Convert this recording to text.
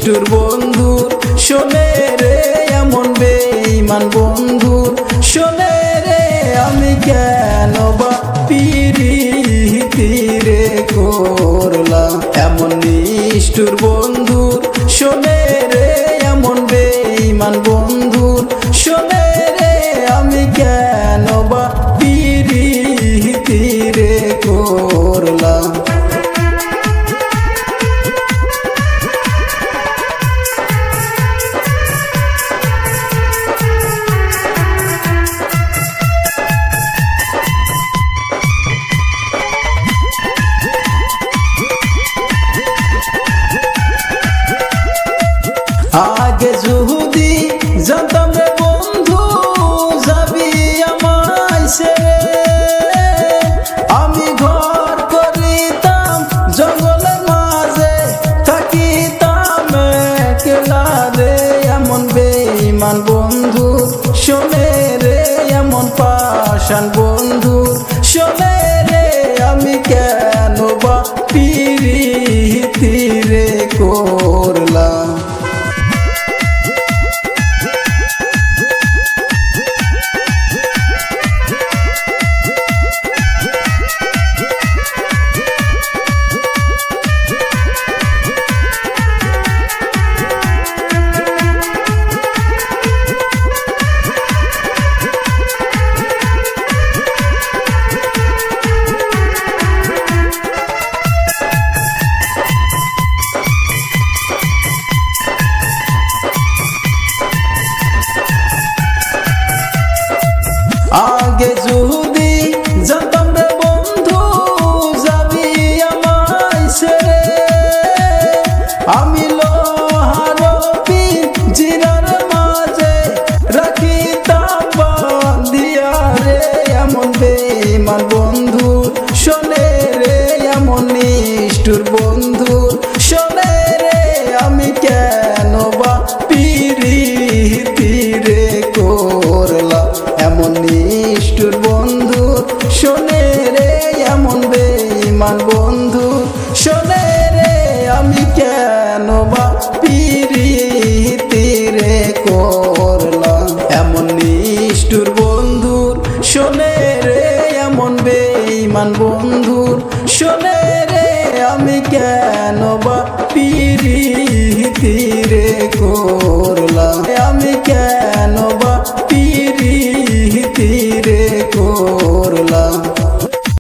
নিষ্ঠুর বন্ধুর শোনে রে এমন বেঈমান বন্ধুর শোনে রে আমি কেন বা পিরিতি রে করলাম এমন নিষ্ঠুর বন্ধুর শোনে রে এমন বেঈমান বন্ধুর শোনে রে আমি কেন বা পিরিতি রে করলাম। আগে যদি জানতাম রে বন্ধু যাবি আমায় ছেড়ে আমি ঘর করিতাম জঙ্গলের মাঝে থাকিতাম একলা রে এমন বেঈমান বন্ধু শোনে রে এমন পাষাণ বন্ধু শোনে রে আমি কেন বা পিরিতি রে করলাম। আগে যদি জানতাম রে বন্ধু যাবি আমায় ছেড়ে আমি লোহার পিঞ্জিরার মাঝে রাখিতাম বাঁধিয়া রে এমন বেঈমান বন্ধু শোনে রে এমন নিষ্ঠুর বন্ধু শোনে রে আমি কেন বা পিরিতি রে করলাম এমন নিষ্ঠুর বন্ধু শোনে রে এমন বেঈমান বন্ধু শোনে রে আমি কেন বা পিরিতি রে করলাম এমন নিষ্ঠুর বন্ধুর শোনে রে এমন বেঈমান বন্ধুর শোনে রে আমি কেন বা পিরিতি